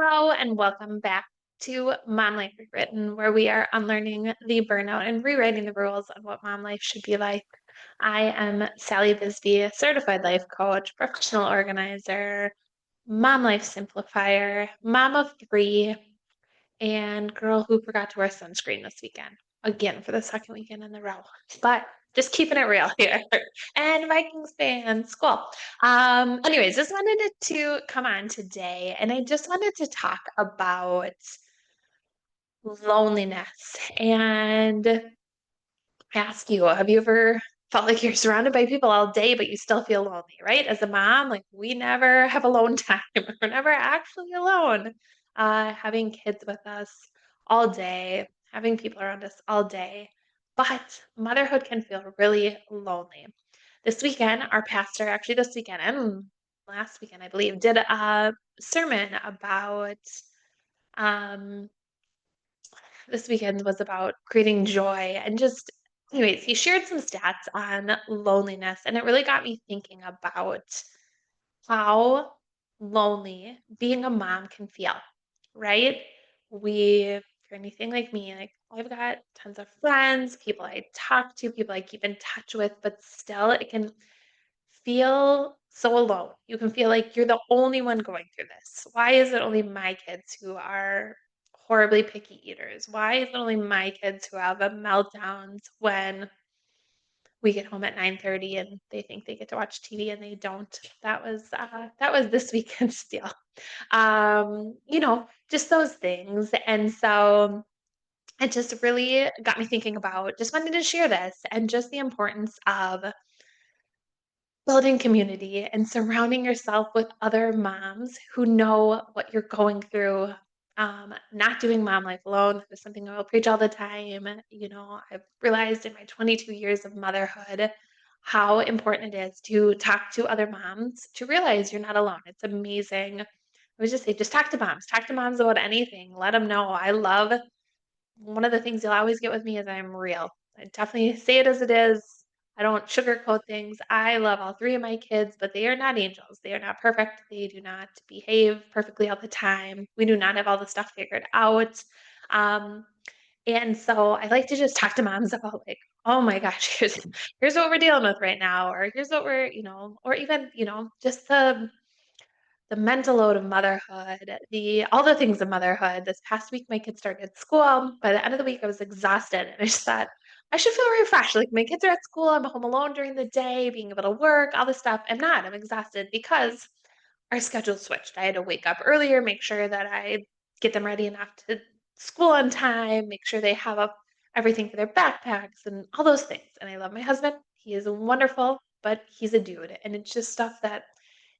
Hello and welcome back to Mom Life Rewritten, where we are unlearning the burnout and rewriting the rules of what mom life should be like. I am Sally Bisbee, a certified life coach, professional organizer, mom life simplifier, mom of three, and girl who forgot to wear sunscreen this weekend. Again, for the second weekend in a row. But just keeping it real here. And Vikings fans, cool. Anyways, just wanted to come on today, and I just wanted to talk about loneliness and ask you, have you ever felt like you're surrounded by people all day, but you still feel lonely, right? As a mom, like we never have alone time. We're never actually alone. Having kids with us all day, having people around us all day. But motherhood can feel really lonely. This weekend, our pastor, actually this weekend and last weekend, I believe, did a sermon about um, this weekend was about creating joy and just anyways, he shared some stats on loneliness, and it really got me thinking about how lonely being a mom can feel, right? If you're anything like me, like I've got tons of friends, people I talk to, people I keep in touch with, but still it can feel so alone. You can feel like you're the only one going through this. Why is it only my kids who are horribly picky eaters? Why is it only my kids who have the meltdowns when we get home at 9:30 and they think they get to watch TV and they don't? That was this weekend's deal. Just those things. And so it just really got me thinking about just wanted to share this and just the importance of building community and surrounding yourself with other moms who know what you're going through. Not doing mom life alone is something I will preach all the time. I've realized in my 22 years of motherhood how important it is to talk to other moms to realize you're not alone. It's amazing. I would just say, just talk to moms about anything. Let them know. I love one of the things you'll always get with me is I'm real. I definitely say it as it is. I don't sugarcoat things. I love all three of my kids, but they are not angels. They are not perfect. They do not behave perfectly all the time. We do not have all the stuff figured out. Um, and so I like to just talk to moms about like, oh my gosh, here's what we're dealing with right now, or here's what or even, just the mental load of motherhood, the all the things of motherhood. This past week, my kids started school. By the end of the week, I was exhausted, and I just thought I should feel refreshed. Like my kids are at school, I'm home alone during the day, being able to work, all this stuff. I'm not. I'm exhausted because our schedule switched. I had to wake up earlier, make sure that I get them ready enough to school on time, make sure they have everything for their backpacks and all those things. And I love my husband. He is wonderful, but he's a dude, and it's just stuff that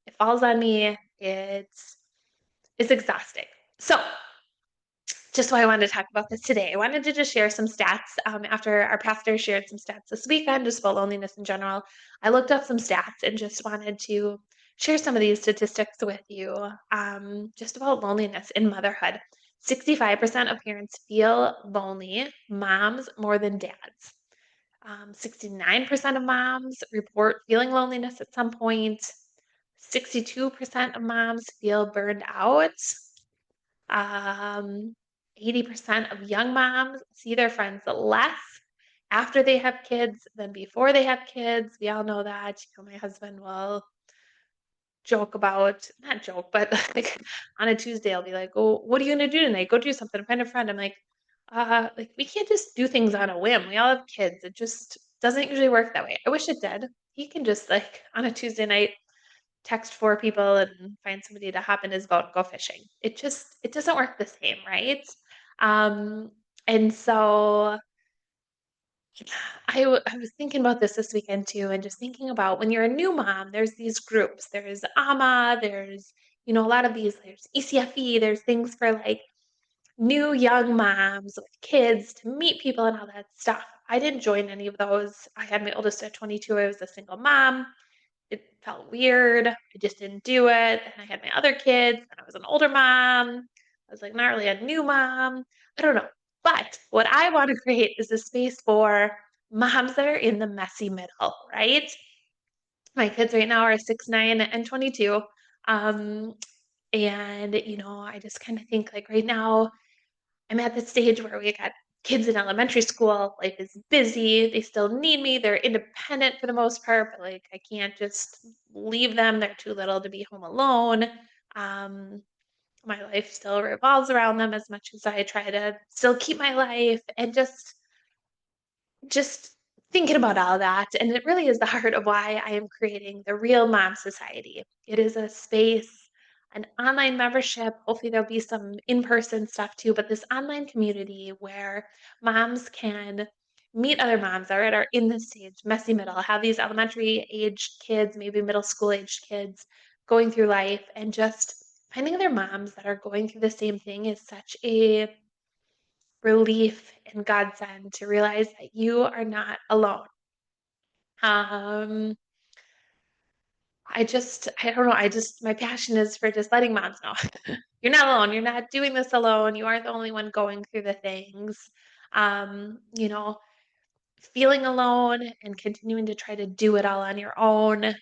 it falls on me. It's exhausting. So, just why I wanted to talk about this today. I wanted to just share some stats after our pastor shared some stats this weekend, just about loneliness in general. I looked up some stats and just wanted to share some of these statistics with you just about loneliness in motherhood. 65% of parents feel lonely, moms more than dads. 69% of moms report feeling loneliness at some point. 62% of moms feel burned out. Um, 80% of young moms see their friends less after they have kids than before they have kids. We all know that. My husband will joke about, not joke, but like on a Tuesday, I'll be like, "Oh, what are you gonna do tonight? Go do something, find a friend." I'm like we can't just do things on a whim. We all have kids. It just doesn't usually work that way. I wish it did. He can just like on a Tuesday night text four people and find somebody to hop in his boat and go fishing. It doesn't work the same, right? Um, and so I was thinking about this weekend too, and just thinking about when you're a new mom, there's these groups. There's AMA, there's a lot of these. There's ECFE. There's things for like new young moms with kids to meet people and all that stuff. I didn't join any of those. I had my oldest at 22. I was a single mom. It felt weird. I just didn't do it. And I had my other kids, and I was an older mom. I was like not really a new mom. I don't know. But what I want to create is a space for moms that are in the messy middle, right? My kids right now are 6, 9, and 22. Um, And, I just kind of think like right now I'm at the stage where we got kids in elementary school, life is busy, they still need me, they're independent for the most part, but like I can't just leave them. They're too little to be home alone. Um, my life still revolves around them as much as I try to still keep my life and just thinking about all that, and it really is the heart of why I am creating the Real Mom Society. It is a space, an online membership. Hopefully, there'll be some in person stuff too, but this online community where moms can meet other moms that are in this stage, messy middle, have these elementary aged kids, maybe middle school aged kids going through life, and just finding other moms that are going through the same thing is such a relief and godsend to realize that you are not alone. Um, I don't know, my passion is for just letting moms know you're not alone. You're not doing this alone. You aren't the only one going through the things. Um, you know, Feeling alone and continuing to try to do it all on your own,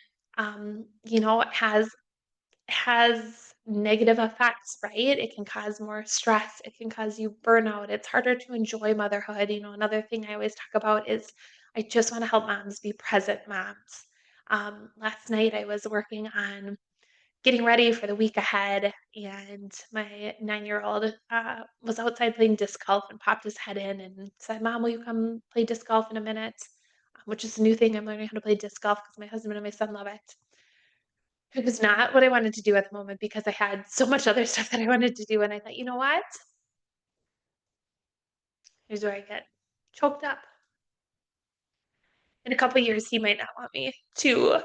has negative effects, right? It can cause more stress. It can cause you burnout. It's harder to enjoy motherhood. Another thing I always talk about is I just want to help moms be present moms. Last night I was working on getting ready for the week ahead, and my 9-year old was outside playing disc golf and popped his head in and said, "Mom, will you come play disc golf in a minute?" Which is a new thing. I'm learning how to play disc golf because my husband and my son love it. It was not what I wanted to do at the moment because I had so much other stuff that I wanted to do, and I thought, "You know what? Here's where I get choked up. In a couple years, he might not want me to."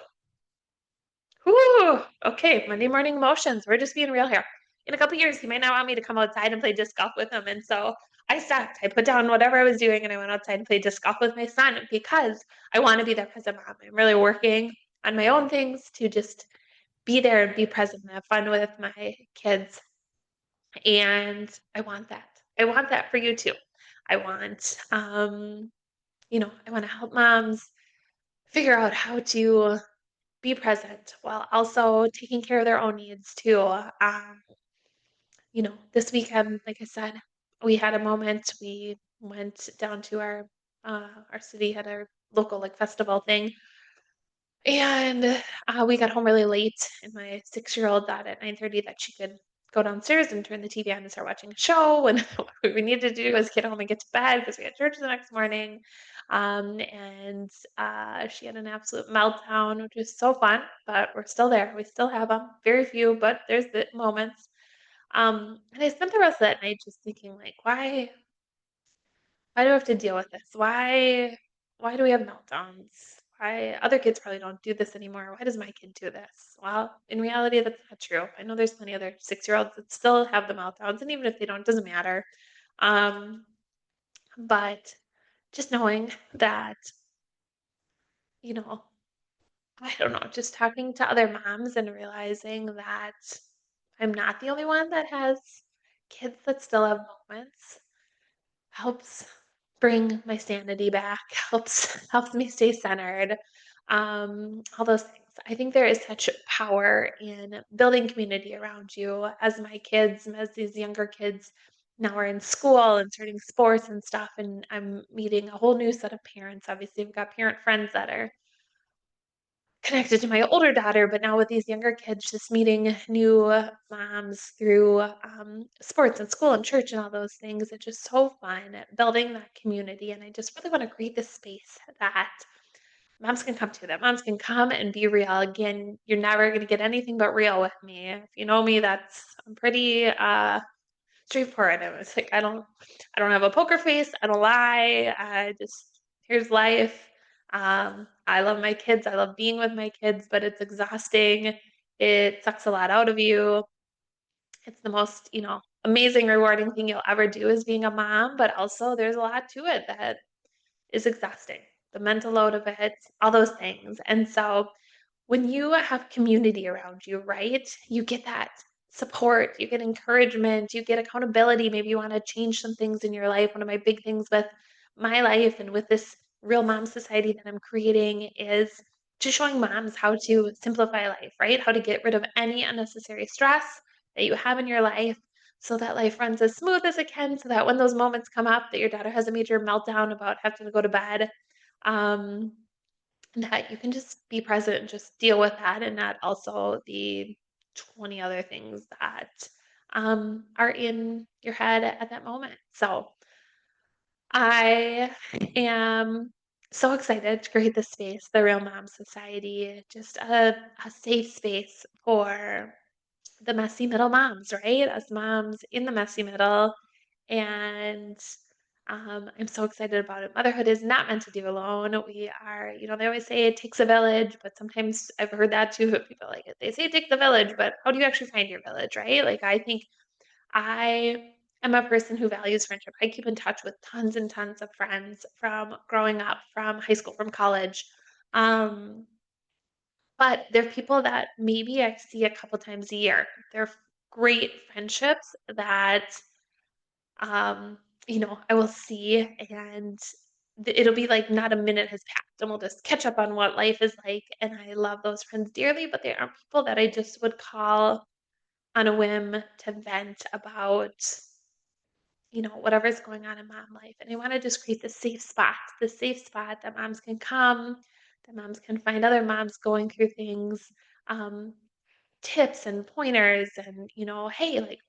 Whew, okay, Monday morning emotions. We're just being real here. In a couple years, he might not want me to come outside and play disc golf with him, and so I stopped. I put down whatever I was doing, and I went outside and played disc golf with my son because I wanna be there present mom. I'm really working on my own things to just be there and be present and have fun with my kids. And I want that. I want that for you too. I want, I want to help moms figure out how to be present while also taking care of their own needs too. This weekend, like I said, we had a moment. We went down to our city, had our local like festival thing. And, we got home really late, and my six-year-old thought at 9:30 that she could go downstairs and turn the TV on and start watching a show, and what we needed to do was get home and get to bed because we had church the next morning. She had an absolute meltdown, which was so fun, but we're still there. We still have them. Very few, but there's the moments. And I spent the rest of that night just thinking, like, why do I have to deal with this? Why do we have meltdowns? Why other kids probably don't do this anymore. Why does my kid do this? Well, in reality, that's not true. I know there's plenty of other 6-year-olds that still have the meltdowns, and even if they don't, it doesn't matter. Um, but just knowing that, you know, I don't know, just talking to other moms and realizing that I'm not the only one that has kids that still have moments helps bring my sanity back, helps me stay centered, all those things. I think there is such power in building community around you as these younger kids now are in school and starting sports and stuff, and I'm meeting a whole new set of parents. Obviously, we've got parent friends that are connected to my older daughter, but now with these younger kids, just meeting new moms through sports and school and church and all those things. It's just so fun at building that community. And I just really want to create this space that moms can come to, that moms can come and be real. Again, you're never going to get anything but real with me. If you know me, I'm pretty straightforward. I was like, I don't have a poker face. I don't lie. I just here's life. I love my kids. I love being with my kids, but it's exhausting. It sucks a lot out of you. It's the most, amazing, rewarding thing you'll ever do is being a mom, but also there's a lot to it that is exhausting. The mental load of it, all those things. And so when you have community around you, right, you get that support, you get encouragement, you get accountability. Maybe you want to change some things in your life. One of my big things with my life and with this Real Mom Society that I'm creating is just showing moms how to simplify life, right? How to get rid of any unnecessary stress, that you have in your life so that life runs as smooth as it can, so that when those moments come up that your daughter has a major meltdown about having to go to bed, um, that you can just be present and just deal with that and not also the 20 other things that are in your head at that moment. So I am so excited to create this space, the Real Mom Society, just a safe space for the messy middle moms, right? Us moms in the messy middle. And I'm so excited about it. Motherhood is not meant to do alone. We are, they always say it takes a village, but sometimes I've heard that too. People like it. They say it takes a village, but how do you actually find your village, right? Like, I think I am a person who values friendship. I keep in touch with tons and tons of friends from growing up, from high school, from college. Um, but they're people that maybe I see a couple times a year. They're great friendships that I will see and it'll be like not a minute has passed and we'll just catch up on what life is like. And I love those friends dearly, but they aren't people that I just would call on a whim to vent about whatever's going on in mom life. And I want to just create this safe spot that moms can come, that moms can find other moms going through things, um, tips and pointers, and, hey, like,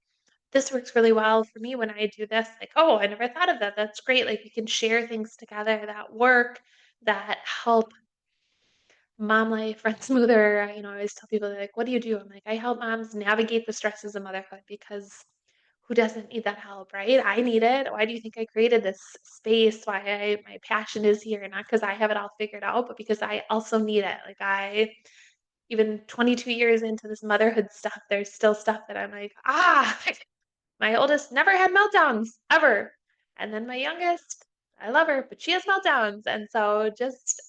this works really well for me when I do this. Like, oh, I never thought of that. That's great. Like, we can share things together that work, that help mom life run smoother. I always tell people, they're like, what do you do? I'm like, I help moms navigate the stresses of motherhood because who doesn't need that help, right? I need it. Why do you think I created this space? My passion is here, not because I have it all figured out, but because I also need it. Like, even 22 years into this motherhood stuff, there's still stuff that I'm like, my oldest never had meltdowns ever. And then my youngest, I love her, but she has meltdowns. And so just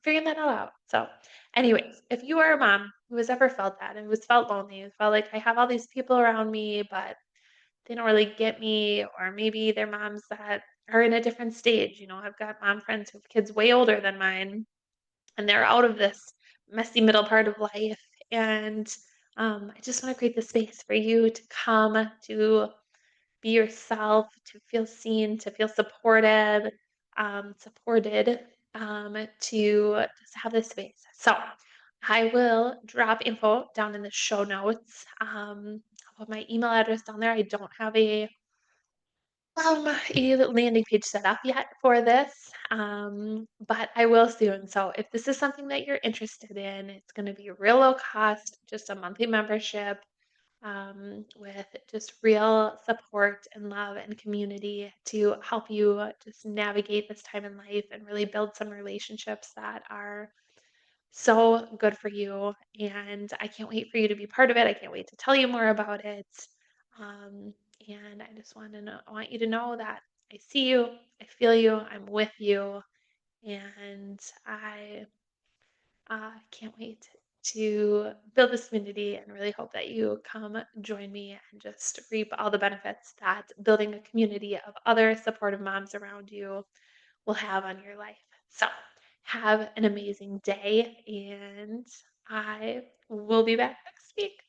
figuring that all out. So, anyways, if you are a mom who has ever felt that and was felt lonely, who felt like I have all these people around me, but they don't really get me, or maybe they're moms that are in a different stage. I've got mom friends who have kids way older than mine, and they're out of this messy middle part of life. And I just want to create the space for you to come to be yourself, to feel seen, to feel supported, to just have this space. So I will drop info down in the show notes. I'll put my email address down there. I don't have a landing page set up yet for this, but I will soon. So if this is something that you're interested in, it's going to be real low cost, just a monthly membership, with just real support and love and community to help you just navigate this time in life and really build some relationships that are so good for you. And I can't wait for you to be part of it. I can't wait to tell you more about it. Um, and I want you to know that I see you, I feel you, I'm with you, and I can't wait to build this community and really hope that you come join me and just reap all the benefits that building a community of other supportive moms around you will have on your life. So, have an amazing day, and I will be back next week.